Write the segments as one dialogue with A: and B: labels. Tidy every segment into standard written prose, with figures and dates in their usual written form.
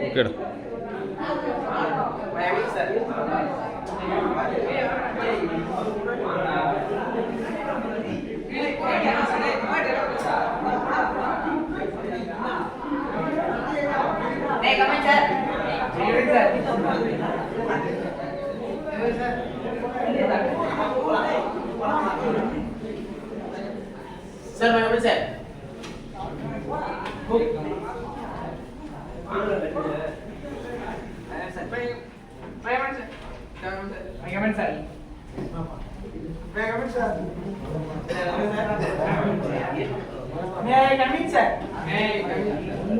A: ஓகேடா.
B: Sir, my name is Sir. May I come in, sir? May I come in?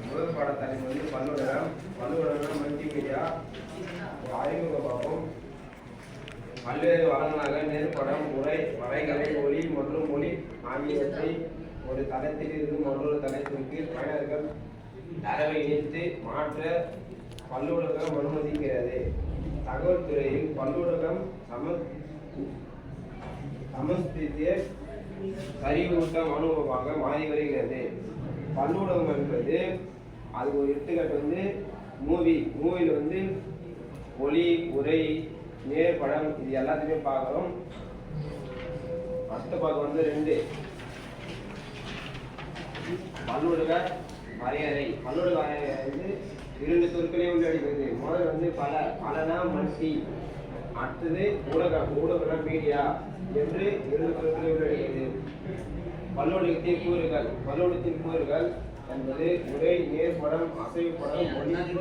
C: முதல் பாடத்தலைப்பு வந்து பல்லுடகம் multimedia அறிமுக பார்ப்போம். பல்வேறு வளங்களாக நேர்படம் உரை வரைகலை ஒளி மற்றும் மொழி ஆகியவற்றை ஒரு தளத்தில் இருந்து மற்றொரு தளத்திற்கு பயனர்கள் தரவை இணைத்து மாற்ற பல்லுலகம் அனுமதிக்கிறது. தகவல் துறையில் பல்லுலகம் சமஸ்திய சரிவூட்டம் அனுபவமாக மாறி வருகிறது. பல்லூடகம் என்பது அது ஒரு எடுத்துக்காட்டு வந்து மூவியில் வந்து ஒளி உரை நேர்படம் இது எல்லாத்தையுமே பார்க்குறோம். அடுத்த பார்க்க வந்து 2 பல்லூடக வரையறை. பல்லூடக வரையறை வந்து 2 சொற்களையும் உள்ளடக்கியது. முதல் வந்து பலனா மல்டி, அடுத்தது ஊடக மீடியா என்று 2 சொற்களை உள்ளடக்கியது. பல்லூடகத்தின் கூறுகள் என்பது உரை நேர்படம் அசைவுப்படம்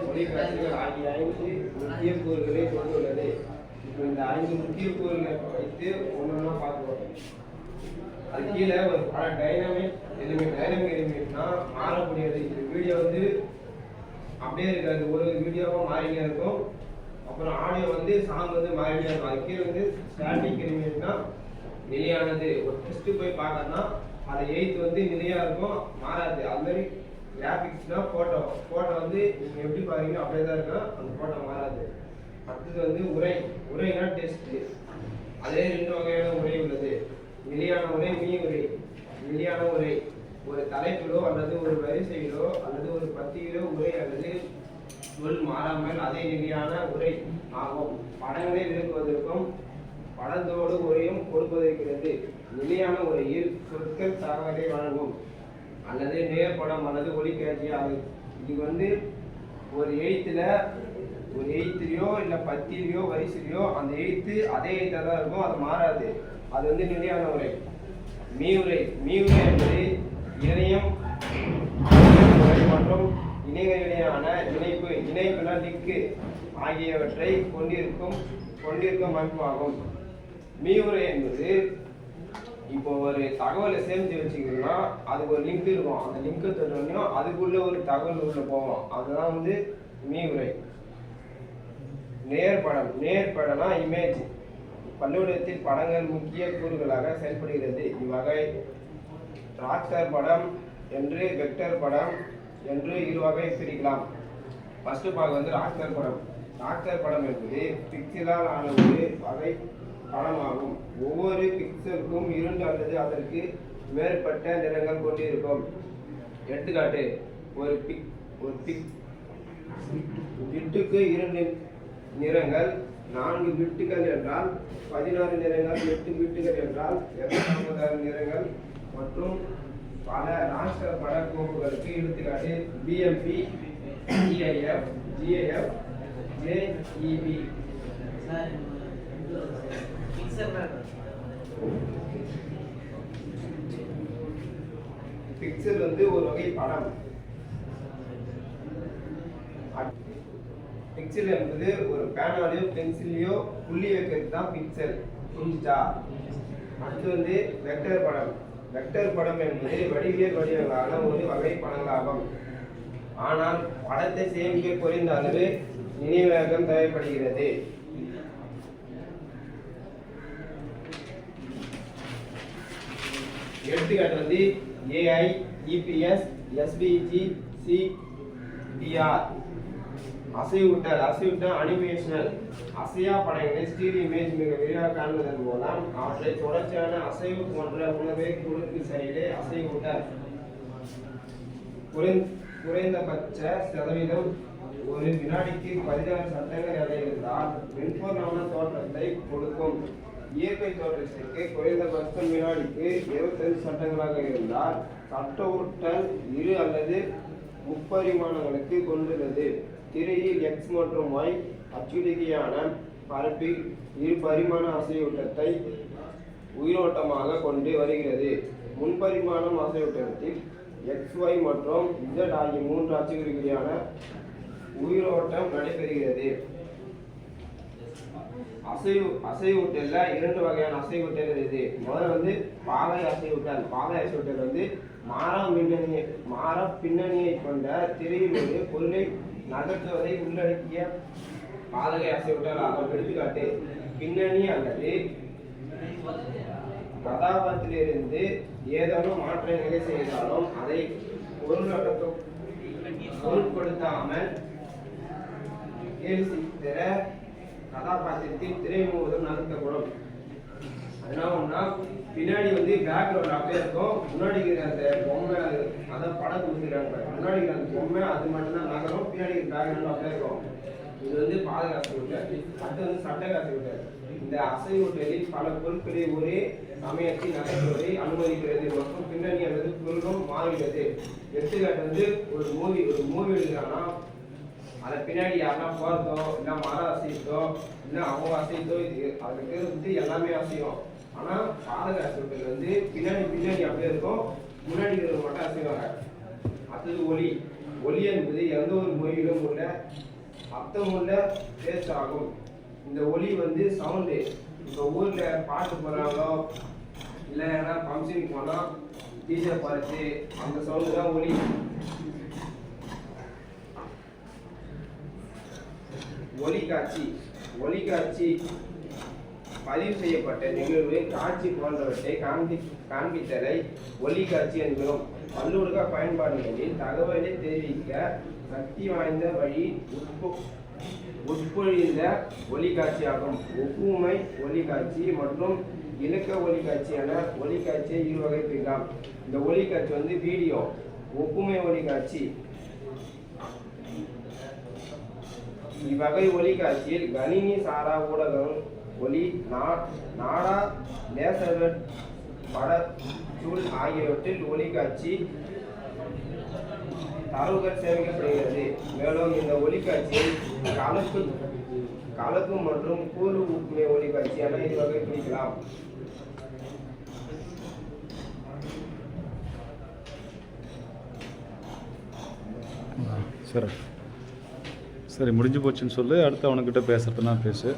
C: ஒளிக்காட்சிகள் ஆகிய 5 முக்கிய கூறுகளை கொண்டுள்ளது. இப்போ இந்த 5 முக்கிய கூறுகளை வைத்து ஒன்றா பார்க்கிறோம். அது கீழே ஒரு டைனமிக் எலிமெண்ட்னா மாறக்கூடியது. இந்த வீடியோ வந்து அப்படியே இருக்காது, ஒரு வீடியோவாக மாறினே இருக்கும். அப்புறம் ஆடியோ வந்து சாங் வந்து மாறினே இருக்கும். அது கீழே வந்து ஸ்டாட்டிக் எலிமெண்ட்னா நிலையானது. ஒரு டெஸ்ட் போய் பார்க்கறதுனா அது 8 வந்து நிலையா இருக்கும், மாறாது. அது மாதிரி கிராபிக்ஸ்னா போட்டோ வந்து நீங்க எப்படி பாருங்க அப்படியே தான் இருக்கும், அந்த போட்டோ மாறாது. அடுத்தது வந்து உரைனா டெஸ்ட். அதே 2 வகையான உரை உள்ளது. நிலையான உரை, மீ-உரை. நிலையான உரை ஒரு தலைப்பிலோ அல்லது ஒரு வரிசையிலோ அல்லது ஒரு பத்தியிலோ உரை அல்லது சொல் மாறாமல் அதே நிலையான உரை ஆகும். படங்களை விளக்குவதற்கும் படத்தோடு உரையும் கொடுப்பதற்கிறது. நிலையான உரையில் சொற்கள் தகவலை வழங்கும் அல்லது நேர்படம் அல்லது ஒளிக்காட்சி ஆகும். இது வந்து ஒரு எழுத்துலையோ இல்லை பத்திலையோ வரிசையிலையோ அந்த எழுத்து அதே எழுத்தாக தான் இருக்கும், அது மாறாது. அது வந்து நிலையான உரை. மீ-உரை என்பது இணையம் மற்றும் இணைகளிடையான இணைப்புனா லிங்க் ஆகியவற்றை கொண்டிருக்கும் அமைப்பாகும். மீ-உரை என்பது இப்போ ஒரு தகவலை சேமித்து வச்சுக்கிறோம்னா அதுக்கு ஒரு லிங்க் இருக்கும். அந்த லிங்கை தொட்டோம்னா அதுக்குள்ள ஒரு தகவல் உள்ள போவோம், அதுதான் வந்து மீ-உரை. நேர்படம்னா இமேஜ். பல்லூடகத்தில் படங்கள் முக்கிய கூறுகளாக செயல்படுகிறது. இவ்வகை ராக்டர் படம் என்று வெக்டர் படம் என்று 2 வகை பிரிக்கலாம். ஃபர்ஸ்ட் பார்க்க வந்து ராக்டர் படம் என்பது பிக்சலால் ஆன ஒரு வகை படமாகும். ஒவ்வொரு பிக்சலுக்கும் 2 அல்லது அதற்கு மேற்பட்ட நிறங்கள் கொண்டிருக்கும். எடுத்துக்காட்டு, ஒரு பிட்டுக்கு 2 நிறங்கள், 4 பிட்டுகள் என்றால் 16 நிறங்கள், 8 பிட்டுகள் என்றால் 256 நிறங்கள் மற்றும் பல ராஷ்டிர பட கோப்புகளுக்கு எடுத்துக்காட்டு BMP, EIF, GIF, JEB. Pixel வந்து ஒரு வகை படம். பிக்சல் என்பது ஒரு பேனாலையோ பென்சிலையோ புள்ளி வைக்கிறது தான் பிக்சல். புரிஞ்சுட்டா? அடுத்து வந்து வெக்டர் படம் என்பது வடிவியல் வடிவங்களான ஒரு வகை படங்களாகும். ஆனால் படத்தை சேமிக்க குறைந்த அளவு நினைவகம் தேவைப்படுகிறது. எடுத்துக்காட்டு வந்து AI, EPS, SVG, C, DR அசைவூட்டல் அனிமேஷனல் அசையா படங்களை ஸ்டீல் இமேஜ் மிக விரிவாக காண்பதன் மூலம் அவற்றை தொடர்ச்சியான அசைவு போன்ற உணவை கொடுக்கு செயலே அசைவூட்டல். குறைந்தபட்ச சதவீதம் ஒரு வினாடிக்கு 16 சட்டங்கள் எடை இருந்தால் மென்பொருளான தோற்றத்தை கொடுக்கும். இயற்கை தோற்றத்திற்கு குறைந்தபட்சம் வினாடிக்கு 25 சட்டங்களாக இருந்தால் சட்டவுட்டல் 2 அல்லது முப்பரிமாணங்களுக்கு கொண்டுள்ளது. திரையில் எக்ஸ் மற்றும் ஒய் அச்சுறுதியான பரப்பில் 2 பரிமாண அசைவூட்டத்தை உயிரோட்டமாக கொண்டு வருகிறது. முன்பரிமாணம் அசைவூட்டத்தில் எக்ஸ் ஒய் மற்றும் இசட் ஆகிய 3 அச்சுறுதியான உயிரோட்டம் நடைபெறுகிறது. அசைவூட்டல்ல 2 வகையான அசைவூட்டல் இருக்குது. முதல்ல பாதை அசைவூட்டல் மாறா பின்னணியை கொண்ட திரையில் ஒரு பொருளை நகர்த்துவதை உள்ளடக்கிய பாதகை அசைவூட்டல் ஆகும். எடுத்துக்காட்டு, பின்னணி அல்லது கதாபாத்திரத்திலிருந்து ஏதேனும் மாற்றங்களை செய்தாலும் அதை பொருட்படுத்தாமல் கேள்வித்திர கதாபாத்திரத்தின் திரை முழுவதும் நகர்த்தப்படும். அதனால பின்னாடி பேக்ரவுண்ட் அப்படியே இருக்கும், முன்னாடி அந்த பொம்மை அதான் படம் கொடுத்துருக்காங்க, முன்னாடி அந்த பொம்மை அது மட்டும்தான் நகரும், பின்னாடி பேக்ரவுண்ட் அப்படியே இருக்கும். இது பாதுகாப்பு விட்டார். அடுத்து சட்டகாசு விட்டார். இந்த அசைவூட்டலில் பல பொருட்களை ஒரே சமயத்தில் நகர்த்துவதை அனுமதிக்கிறது மற்றும் பின்னணி அல்லது பொருளும் மாறுகிறது. எடுத்துக்காட்டு ஒரு மூவி எடுக்கிறாங்கன்னா அதை பின்னாடி யாருன்னா போகிறதோ இல்லை மரம் அசைத்தோ இல்லை அவங்க அசைத்தோ அதுக்கு எல்லாமே அசையும். ஆனால் பாதகாசு விட்டல் பின்னாடி அப்படியே இருக்கும், முன்னாடி இருக்கிறவங்க மட்டும் அசைவாங்க. அடுத்தது ஒலி என்பது எந்த ஒரு மொழியிலும் உள்ள அர்த்தமுள்ள பேச்சு ஆகும். இந்த ஒலி சவுண்டு. இப்போ ஊரில் பாட்டு போடுறாங்களோ இல்லை ஏன்னா ஃபங்க்ஷனுக்கு போனால் டிஜே பார்த்து அந்த சவுண்டு தான் ஒலி. ஒளிக்காட்சி பதிவு செய்யப்பட்ட நிகழ்வு காட்சி போன்றவற்றை காண்பித்தலை ஒளிக்காட்சி என்கிறோம். பல்லுலக பயன்பாடுகளில் தகவலை தெரிவிக்க சக்தி வாய்ந்த வழி உட்பொழிந்த ஒளிக்காட்சி ஆகும். ஒப்புமை ஒளிக்காட்சி மற்றும் இலக்க ஒளிக்காட்சி என ஒளிக்காட்சியை 2 வகை பிரிக்கலாம். இந்த ஒளிக்காட்சி வீடியோ. ஒப்புமை ஒளிக்காட்சி. இவ்வகை ஒளிக்காட்சியில் கணினி சாரா ஊடகம் ஒளி நாடா லேசர் பட சூழ் ஆகியவற்றில் ஒளிக்காட்சி தரவுகள் சேமிக்கப்படுகிறது. மேலும் இந்த ஒளிக்காட்சியில் கலப்பு மற்றும் கூறு ஒப்புமை ஒளிக்காட்சி என 2 வகை பிரிக்கலாம்.
A: சரி, முடிஞ்சு போச்சுன்னு சொல்லு. அடுத்து அவனுக்கிட்ட பேசுறதுனா பேசு.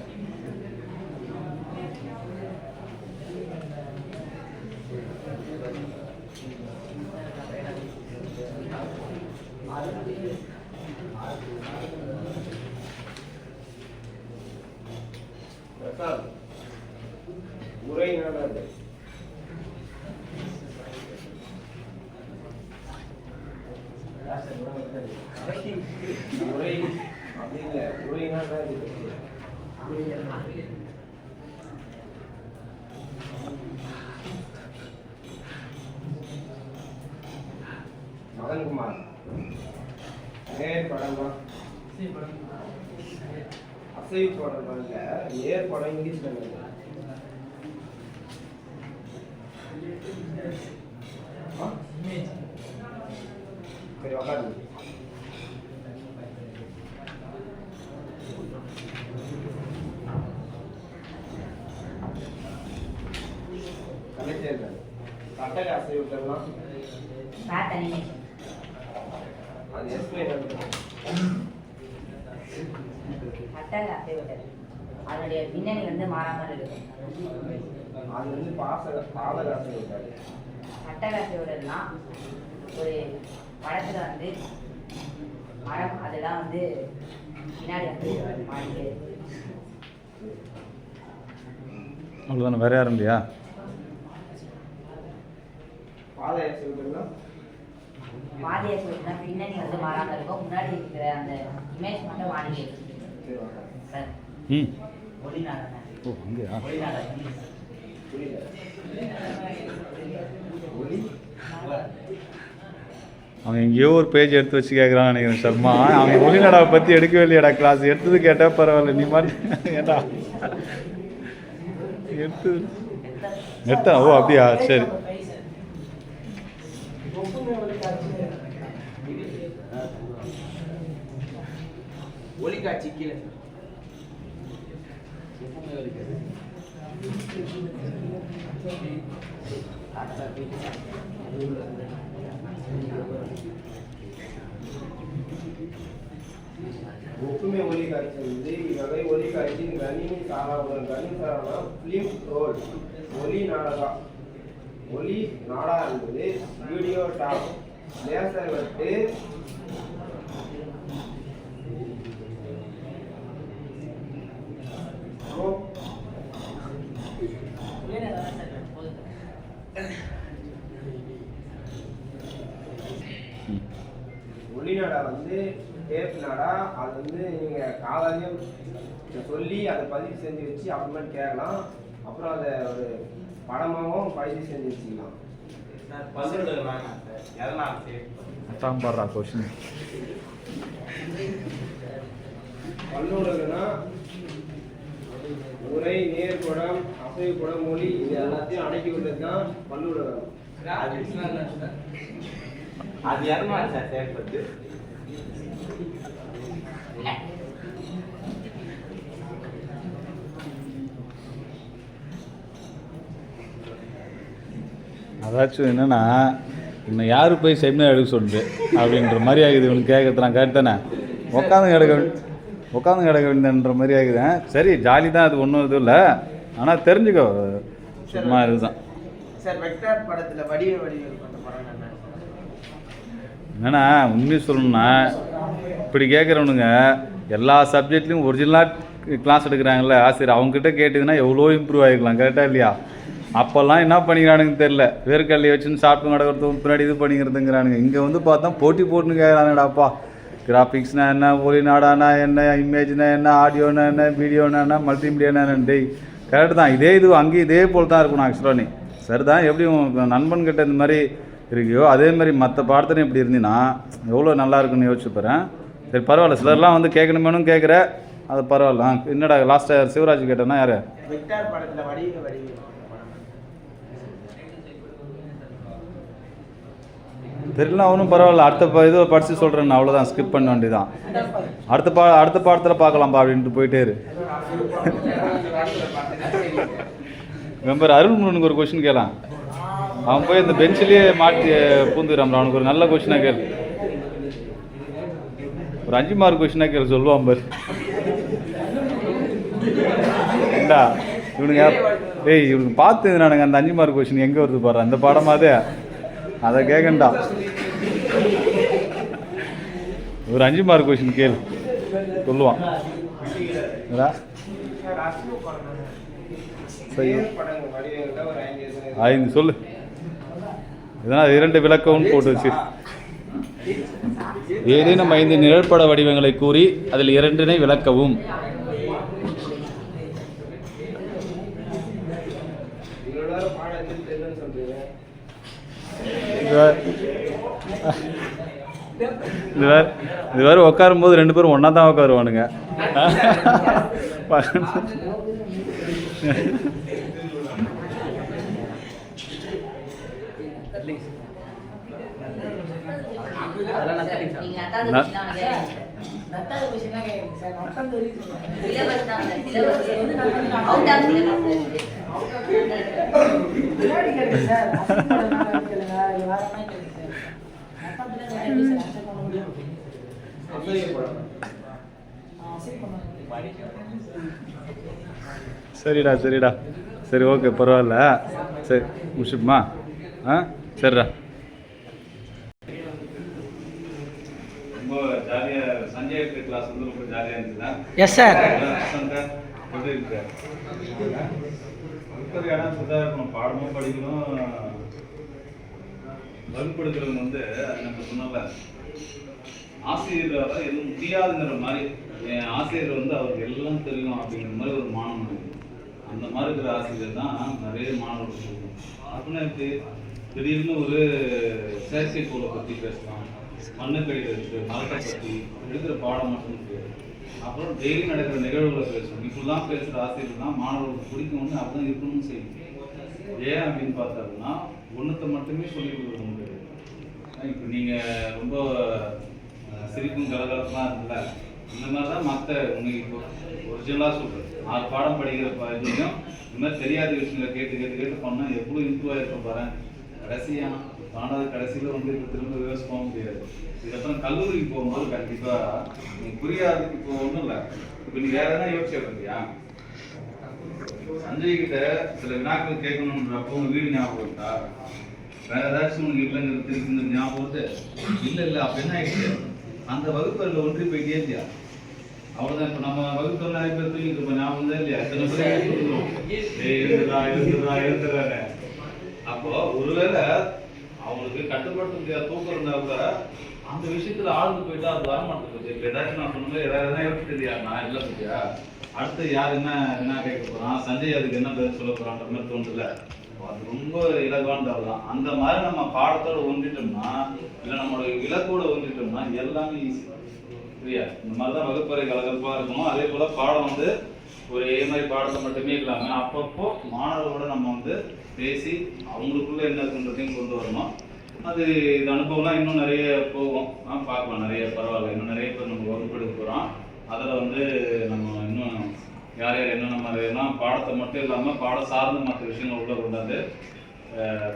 C: உரை மதன்குமார் நேர் படமா அசைவு படம் இல்ல, நேர் படம் இங்கிலீஷ்ல சரி உட்காந்து கட்டளை அசைவு விட்டலாம். அது எக்ஸ்பிளைன்
D: கட்டளை அசைவுட்டல் அதனுடைய பின்னணி மாறாமல் இருக்கும்.
C: அது பாதக அசைவுட்டல்.
D: கட்டளை அசைவுட்டல்னா ஒரு படத்துல மரம் அதெல்லாம் பின்னாடி மாறிட்டு.
A: அவ்வளோதானே, வேற யாரும் இல்லையா?
C: பாதை அசைவுட்டல்னா
D: மாடியாச்சு வச்சுனா பின்னணி வந்து மாறாமல் இருக்கும். முன்னாடி இருக்கிற அந்த இமேஜ் மட்டும் மாறி சார்.
A: ம்
D: ஒளி நாடகம்.
A: ஓ அங்கேயா?
D: ஒளி நாடகம்.
A: அவன் எங்கேயோ ஒரு பேஜ் எடுத்து வச்சு கேட்குறான்னு நினைக்கிறேன் சர்மா. அவன் ஒளிநடாவை பற்றி எடுக்கவே இல்லையாடா கிளாஸ். எடுத்தது கேட்டால் பரவாயில்ல, நீ மாதிரி ஏடா எடுத்தா? ஓ அப்படியா, சரி.
C: ஒளிக்காட்சி கீழே ஒப்புமை ஒளிக்காட்சி வந்து இவ்வகை ஒளிக்காட்சியின் கணினி சாராவுடன் கணினி சாரானா பிலிம் ரோல் ஒளி நாடகா. ஒளி நாடா என்பது வீடியோ டாப் லேசர் வெட்டு ஒளி நாடா வந்து டேப் நாடா. அது வந்து நீங்கள் காலையும் சொல்லி அதை பதிவு செஞ்சு வச்சு அப்புறமேட்டு கேட்கலாம். அப்புறம் அதை ஒரு படமாகவும் பதிவு செஞ்சு வச்சுக்கலாம்.
A: அதான் பாடுறா கொஸ்டின்.
C: பல்லூடகம்னா உரை, நேர்குடம், அசைவுக்குடம், மொழி இது எல்லாத்தையும் அடக்கி விட்டது தான் பல்லூடகம். அது யாருமா சார் செயல்பட்டு
A: அதாச்சும் என்னன்னா, இன்னும் யார் போய் செமினார் எடுக்க சொல்லுது அப்படின்ற மாதிரி ஆகுது. இவனுக்கு கேட்கறதுலாம் கரெக்ட் தானே? உட்காந்து கிடக்க வேண்டியன்ற மாதிரி ஆகுதுன். சரி, ஜாலி தான், அது ஒன்றும் இதுவும் இல்லை. ஆனால் தெரிஞ்சுக்கோ, சும்மா இதுதான்
C: சார். வெக்டார் படத்தில் வடிவல் பண்ண படம்
A: என்னன்னா, உண்மையை சொல்லணும்னா இப்படி கேட்குறவனுங்க எல்லா சப்ஜெக்ட்லேயும் ஒரிஜினலாக கிளாஸ் எடுக்கிறாங்கல்ல ஆசிரியர், அவங்ககிட்ட கேட்டுதுன்னா எவ்வளோ இம்ப்ரூவ் ஆகிக்கலாம். கரெக்டாக இல்லையா? அப்போல்லாம் என்ன பண்ணிக்கிறானுங்கன்னு தெரில. வேர்க்கல்லையை வச்சுன்னு சாப்பிட்டு நடக்கிறதுக்கு பின்னாடி இது பண்ணிக்கிறதுங்கிறானுங்க. இங்கே வந்து பார்த்தா போட்டி போட்டுன்னு கேட்குறானுங்கடாப்பா. கிராஃபிக்ஸ்னா என்ன, ஒளி நாடானா என்ன, இமேஜ்னா என்ன, ஆடியோனா என்ன, வீடியோனா என்ன, மல்டிமீடியானா என்ன. டேய் கரெக்டு தான். இதே இது அங்கேயும் இதே போல் தான் இருக்கணும் ஆக்சுவலாக. நீ சரி தான், எப்படி உன் நண்பன்கிட்ட இந்த மாதிரி இருக்கியோ அதே மாதிரி மற்ற பாடத்திலையும் இப்படி இருந்தீங்கன்னா எவ்வளோ நல்லா இருக்குன்னு யோசிச்சு போகிறேன். சரி பரவாயில்ல, சிலர்லாம் வந்து கேட்கணுமேனு கேட்குற, அது பரவாயில்ல. என்னடா லாஸ்ட்டாக சிவராஜ் கேட்டேன்னா யார்?
C: வெக்டார் படத்தில் வடிவல்
A: தெரியல, அவனும் பரவாயில்ல. அடுத்த இது படித்து சொல்கிறேன், அவ்வளோதான். ஸ்கிப் பண்ண வேண்டியதான். அடுத்த பாடத்தில் பார்க்கலாம்ப்பா அப்படின்ட்டு போயிட்டே இரு. மெம்பர் அருள்முருகனுக்கு ஒரு கொஸ்டின் கேட்கலாம். அவன் போய் இந்த பெஞ்சிலேயே மாட்டி பூந்துக்கிறான். அவனுக்கு ஒரு நல்ல கொஸ்டினாக கேள். ஒரு 5 மார்க் கொஸ்டினாக கேள், சொல்லுவான் பாரு. ஏண்டா இவனுங்க டேய் இவனுக்கு பார்த்து நானுங்க அந்த 5 மார்க் கொஸ்டின் எங்கே வருது பாரு, அந்த பாடமாதே அதை கேட்கண்டா. ஒரு 5 மார்க் கொஸ்டின் கேளு, சொல்லுவான். ஐந்து சொல்லு. இதனால் 2 விளக்கம்னு போட்டு வச்சு ஏதேனும் 5 நிழற்பட வடிவங்களை கூறி அதில் 2 விளக்கவும். இது வேறு உட்காரும் போது 2 பேரும் ஒன்றா தான் உட்காருவானுங்க. சரிடா சரிடா சரி ஓகே பரவாயில்ல. சரி முடிச்சுமா? சரிடா. ரொம்ப ஜாலியாக சஞ்சய் கிளாஸ் வந்து ரொம்ப ஜாலியாக இருந்துச்சுன்னா?
B: Yes sir.
A: எப்படி இருக்கு? இருக்கிற இடம் சுத்தமாக இருக்கணும், பாடமும் படிக்கணும், வகுப்படுக்கிறவங்க வந்து நம்ம சொன்னல ஆசிரியரால் எதுவும் முடியாதுங்கிற மாதிரி என் ஆசிரியர் வந்து அவருக்கு எல்லாம் தெரியும் அப்படிங்கிற மாதிரி ஒரு மாணவன் இருக்கு. அந்த மாதிரி இருக்கிற ஆசிரியர் தான் நிறைய மாணவர்கள் சொல்லுவோம். அப்படின்னா எப்படி திடீர்னு ஒரு செயற்கைக்கோளை பற்றி பேசலாம், மண்ணுக்கடியில் இருக்கு, மரத்தை பற்றி எடுக்கிற பாடம் மட்டும் தெரியாது. அப்புறம் டெய்லி நடக்கிற நிகழ்வுகளை பேசணும். இப்படிலாம் பேசுகிற ஆசிரியர் தான் மாணவர்களுக்கு பிடிக்கும்னு அப்படிதான் இருக்கணும்னு செய்யும். ஏன் அப்படின்னு பார்த்தோம்னா ஒன்றத்தை மட்டுமே சொல்லி கொடுக்க முடியாது. இப்போ நீங்கள் ரொம்ப சிரிப்பும் கலகலப்பாக இருக்குல்ல, இந்த மாதிரி தான் மற்ற உங்களுக்கு இப்போ ஒரிஜினலாக சொல்கிறது 6 பாடம் படிக்கிற இதுலையும் இந்த மாதிரி தெரியாத விஷயங்களை கேட்டு கேட்டு கேட்டு பண்ணால் எவ்வளோ இம்ப்ரூவ் ஆகிருக்க பாருங்க. கடைசியாக ஆனது கடைசியில் வந்து இப்போ திரும்ப ரிவர்ஸ் போக முடியாது. இதுக்கப்புறம் கல்லூரிக்கு போகும்போது கண்டிப்பாக நீங்கள் புரியாதுக்கு இப்போ ஒன்றும் இல்லை. இப்போ நீங்கள் வேறு எதனா யோசிச்சு இல்லையா, சஞ்சய் கிட்ட சில வினாக்கள் கேட்கணுன்றப்போ உங்கள் வீடு ஞாபகம் இருக்கா, வேற ஏதாச்சும் உனக்கு இல்லைங்கிறது இருக்குங்கிற ஞாபகம் வருது? இல்லை அப்போ என்ன ஆயிடுச்சு, அந்த வகுப்பறையில் ஒன்றி போயிட்டே இல்லையா? அவ்வளோதான். இப்போ நம்ம வகுப்பறையில் நிறைய பேர் தூங்கிட்டு இருப்போம், ஞாபகம் தான் இல்லையா? எத்தனை பேர் எழுந்துறாரு. அப்போ ஒருவேளை அவங்களுக்கு கட்டுப்படுத்த முடியாத தூக்கம் இருந்தா கூட அந்த விஷயத்துல ஆழ்ந்து போயிட்டா அது வர மாட்டேங்குது. இப்போ ஏதாச்சும் நான் சொன்ன ஏதாவது யோசிச்சு இல்லையா, நான் இல்லை பத்தியா அடுத்து யார் என்ன கேட்க போறான், சஞ்சய் அதுக்கு என்ன பேர் சொல்ல போறான்ற மாதிரி தோணுதுல, அது ரொம்ப இலகுவானது தான். அந்த மாதிரி நம்ம பாடத்தோட ஒன்றிட்டோம்னா இல்லை நம்மளோட இலக்கோட ஒன்றிட்டோம்னா எல்லாமே ஈஸி. சரியா? இந்த மாதிரி தான் வகுப்பறை கலகலப்பாக இருக்கணும். அதே போல பாடம் வந்து ஒரே மாதிரி பாடத்தை மட்டுமே இல்லாம அப்பப்போ மாணவர்களோட நம்ம வந்து பேசி அவங்களுக்குள்ள என்ன இருக்குன்றதையும் கொண்டு வரணும். அது இது அனுபவம்லாம் இன்னும் நிறைய போகும், பார்க்கலாம். நிறைய பரவாயில்ல, இன்னும் நிறைய பேர் நம்ம வகுப்பெடுக்க போகிறோம். அதில் வந்து நம்ம இன்னும் யார் யார் என்னென்ன மாதிரிலாம் பாடத்தை மட்டும் இல்லாமல் பாடம் சார்ந்த மற்ற விஷயங்கள் உள்ள கொண்டாந்து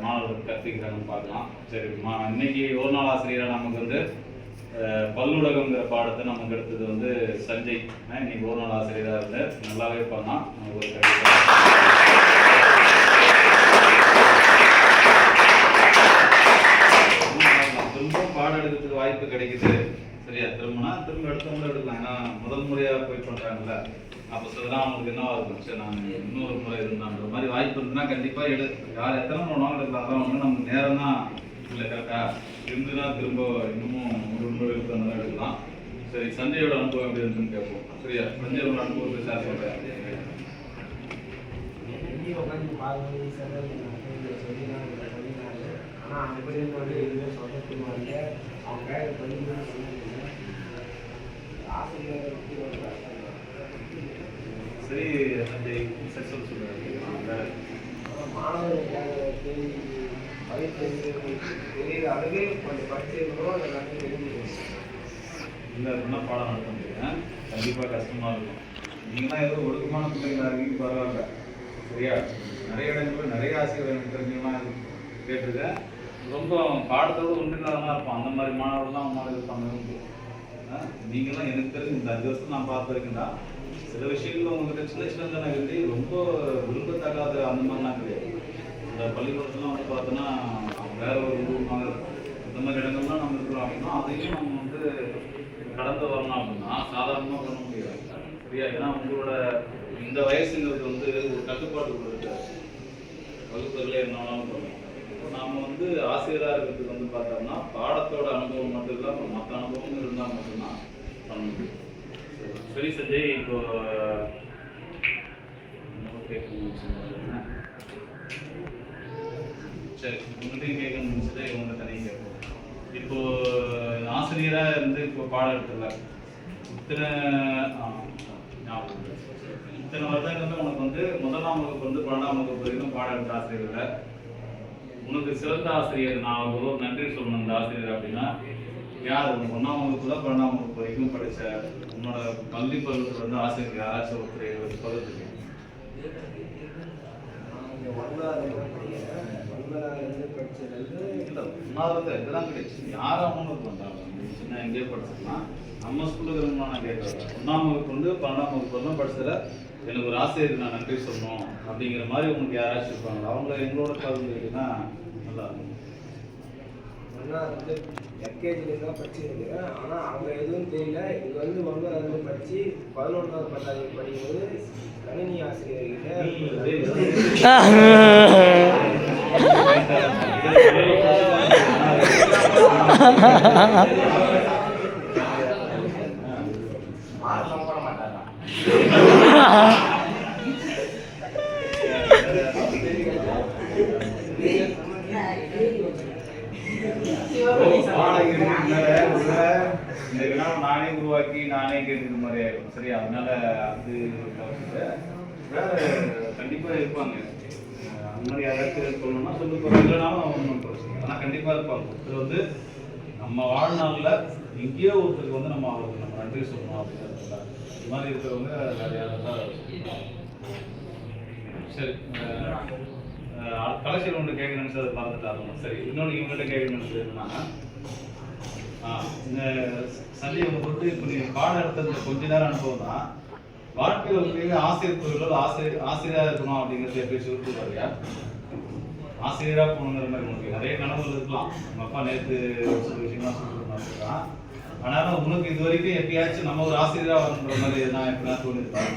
A: மாணவர்கள் கற்பிக்கிறாங்கன்னு பார்க்கலாம். சரி, இன்னைக்கு ஒரு நாள் ஆசிரியராக நமக்கு வந்து பல்லுலகங்கிற பாடத்தை நமக்கு எடுத்தது வந்து சஞ்சய். இன்னைக்கு ஒரு நாள் ஆசிரியராக இருந்து நல்லாவே பண்ணால் நமக்கு ஒரு திரும்ப பாடம் எடுக்கிறதுக்கு வாய்ப்பு கிடைக்குது. சரியா? திரும்ப எடுத்தவங்களும் எடுக்கலாம். ஏன்னா முதல் முறையாக போய் பண்ணுறாங்கல்ல, அப்போ சொல்லலாம் அவங்களுக்கு என்னவா இருக்கும், சரி நான் இன்னொரு முறை இருந்தான்ற மாதிரி வாய்ப்பு இருந்துன்னா கண்டிப்பாக யார் எத்தனை மணி எடுக்கலாம். அதான் வந்து நம்ம நேரம் தான் இல்லை, கரெக்டாக இருந்துன்னா திரும்ப இன்னமும் ஒரு முறை எடுக்கிறதா எடுக்கலாம். சரி, சஞ்சயோட அனுபவம் எப்படி இருக்குன்னு கேட்போம். சரியா? சஞ்சயோட அனுபவத்தை சார் சொல்கிறேன்.
C: ஆனால் அப்படின்னு வந்து எதுவுமே சொல்றதுக்கு வந்து அவங்க படிக்கணும்னு சொன்னாங்க. ஆசிரியருக்கு ஒரு
A: சரி, சஞ்சய் சக்ஸஸ் சொல்லுங்கள்.
C: மாணவர்களுக்காக தெரியுற அளவு கொஞ்சம் படிச்சிருக்கணும், அந்த எல்லாத்தையும் தெரிஞ்சுக்கணும்.
A: இல்லை அப்படின்னா பாடம் நடத்த முடியும், கண்டிப்பாக கஷ்டமாக இருக்கும். நீங்களாம் ஏதோ ஒழுக்கமான பிள்ளைங்களாக இருக்கீங்க, பரவாயில்ல. சரியா? நிறைய இடங்களில் நிறைய ஆசிரியர் எனக்கு தெரிஞ்சவங்களாம் கேட்டிருக்கேன். ரொம்ப பாடத்தோடு ஒன்றில்லாதான் இருப்போம். அந்த மாதிரி மாணவர்கள்லாம் அவங்களால இருப்பாங்க. நீங்களாம் எனக்கு தெரிஞ்சு இந்த 5 வருஷம் நான் பார்த்துருக்கேன்டா, சில விஷயங்கள் உங்கள்கிட்ட சின்ன சின்னதான எழுதி ரொம்ப விரும்பத்தகாத அந்த மாதிரிலாம் கிடையாது. இந்த பள்ளிக்கூடத்துலாம் வந்து பார்த்தோன்னா வேற ஒரு உருவமாக இந்த மாதிரி இடங்கள்லாம் நம்ம இருக்கிறோம் அப்படின்னா அதையும் நம்ம வந்து கடந்து வரணும் அப்படின்னா சாதாரணமாக பண்ண முடியாது. சரியா? ஏன்னா உங்களோட இந்த வயசுங்கிறது வந்து ஒரு கட்டுப்பாடு கொடுத்துருக்காரு. வகுப்புகளே என்னாலும் பண்ணணும். நாம் வந்து ஆசிரியராக இருக்கிறதுக்கு வந்து பார்த்தோம்னா பாடத்தோட அனுபவம் மட்டும் இல்லாமல் மற்ற அனுபவம் இருந்தால் மட்டும்தான் பண்ண முடியும். சரி சஞ்சய், இப்போ சரி உங்கள்கிட்டையும் கேட்க முடிச்சது, இவங்க தனியாக கேட்போம். இப்போ ஆசிரியராக இருந்து இப்போ பாடம் எடுத்துல இத்தனை வருடங்கள் உனக்கு வந்து 1ஆம் வகுப்பு வந்து 12ஆம் வகுப்பு வரைக்கும் பாடம் எடுத்த ஆசிரியர்கள், உனக்கு சிறந்த ஆசிரியர் நான் ஒரு நன்றி சொல்லணும் இந்த ஆசிரியர் அப்படின்னா யார்? உனக்கு 1ஆம் வகுப்பு தான் 12ஆம் வகுப்பு வரைக்கும் படித்த உன்னோட பள்ளி பருவத்தில் வந்து ஆசிரியர் யாராச்சும் ஒருத்தர் பகுதிக்கு இதெல்லாம் கிடைச்சு யாரும் அவனுக்கு வந்தாங்க. சின்ன எங்கேயே படிச்சிருக்கலாம். நம்ம ஸ்கூலுக்கு நான் கேட்குறேன், 1ஆம் வகுப்பு வந்து 12ஆம் வகுப்பு வரலாம் படிச்சதில் எனக்கு ஒரு ஆசிரியருக்கு நான் நன்றி சொல்லணும் அப்படிங்கிற மாதிரி உங்களுக்கு யாராச்சும் இருப்பாங்க. அவங்க எங்களோட கலந்துக்கிட்டா நல்லா இருக்கும்.
C: வந்து எல்கேஜியில் தான் படிச்சிருக்கேன். ஆனால் அவங்க எதுவும் தெரியல. இங்கே வந்து 9ஆவது படித்து 11ஆவது 10ஆவது படிக்கும்போது கணினி ஆசிரியர்கிட்ட மார்க்லாம் போட மாட்டாங்க.
A: இந்த வினா நானே உருவாக்கி நானே கேட்டுக்கிற மாதிரி ஆயிடும். சரியா? அதனால அது வேற கண்டிப்பா இருப்பாங்க. அந்த மாதிரி யாராச்சும் சொல்லணும்னா சொல்லி போறாங்க, இல்லைனாலும் ஒன்றும் பிரச்சனை இல்லை. ஆனால் கண்டிப்பா இருப்பாங்க. ஒருத்தர் வந்து நம்ம வாழ்நாளில் எங்கேயோ ஒருத்தருக்கு வந்து நம்ம அவருக்கு நம்ம நன்றி சொல்லணும் அப்படிங்கிறதுல இது மாதிரி இருக்கிறவங்க நிறையா தான். சரி, கலைச்சல் ஒன்று கேட்கணும்னு சார் மறந்துட்டாங்க. சரி, இன்னொன்று இவங்கள்ட்ட கேட்கணும்னு என்னன்னா, இந்த சந்தேகம் வந்து இப்போ நீங்கள் பாடம் எடுத்தது கொஞ்ச நேரம் அனுபவம் தான். வாழ்க்கையில் உங்களுக்கு ஆசிரியர் தொழிலோ ஆசிரியராக இருக்கணும் அப்படிங்கிறது எப்படி சொல்லிட்டு பாருங்க. ஆசிரியராக போகணுங்கிற மாதிரி உங்களுக்கு நிறைய கனவுகள் இருக்கலாம். உங்கள் அப்பா நேற்று சில விஷயம்லாம் சொல்லிட்டு. ஆனாலும் உனக்கு இது வரைக்கும் எப்பயாச்சும் நம்ம ஒரு ஆசிரியராக வரணுன்ற மாதிரி நான் எப்படின்னா தோணிருக்கேன்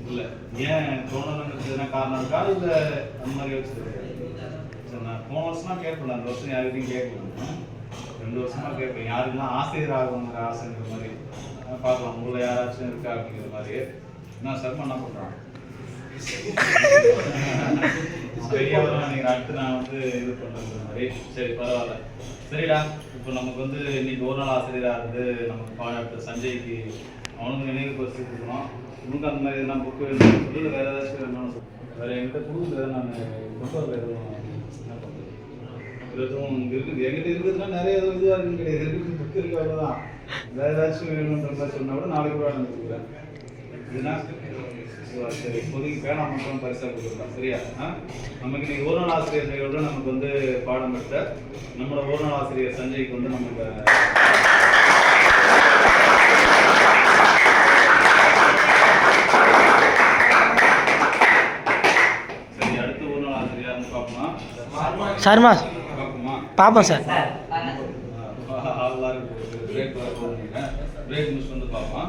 A: இல்லை. ஏன் தோணணுங்கிறது எதுனா காரணம் இருக்கா இல்லை அந்த மாதிரி வச்சுருக்கேன்? சரி, நான் போன வருஷமாக கேட்கல, அந்த வருஷம் யாருக்கையும் கேட்கலாம். 2 வருஷமா கேட்பேன் யாருக்கெல்லாம் ஆசிரியர் ஆகணுங்கிற ஆசைங்கிற மாதிரி. பார்க்கலாம் உங்களை யாராச்சும் இருக்கா அப்படிங்கிற மாதிரி. என்ன சார் என்ன பண்ணுறான் பெரியவரெல்லாம் நீங்கள் அடுத்து நான் வந்து இது பண்ணுற மாதிரி. சரி, பரவாயில்ல. சரிடா, இப்போ நமக்கு வந்து இன்னைக்கு ஒரு நாள் ஆசிரியராக இருந்து நமக்கு பாடம் சஞ்சய்க்கு அவனுக்கு நினைவு பரிசு கொடுக்கணும். உனக்கு அந்த மாதிரி நான் புக்கு சொல்லி வேறு ஏதாச்சும் வேணும் வேறு என்கிட்ட கொடுக்குறது நான் கொண்டு வர எதுவும் என்ன பண்ணுறது? எதுவும் இருக்குது என்கிட்ட இருக்கிறதுனா நிறைய எதுவும் இதுவாக இருக்குன்னு கிடையாது. இருக்குது புக்கு இருக்கு, அவ்வளோதான். வேறு ஏதாச்சும் வேணுன்ற மாதிரி சொன்னால் கூட நாளைக்கு கூட நான் கொடுக்குறேன். இதுனா சரி, இப்போதைக்கு பேனா மட்டும் பரிசாக கொடுக்கலாம். சரியா? நமக்கு இன்னைக்கு ஒரு நாள் ஆசிரியர் செயலோட நமக்கு வந்து பாடம் எடுத்த நம்மளோட ஒரு நாள் ஆசிரியர் சஞ்சய்க்கு வந்து நமக்கு சரி, அடுத்து ஒரு நாள் ஆசிரியர் பார்ப்போமா?
E: சர்மா
A: பார்ப்போமா?
E: பார்ப்போம் சார்.
A: பிரேக் முடிச்சுட்டு வந்து பார்ப்போம்.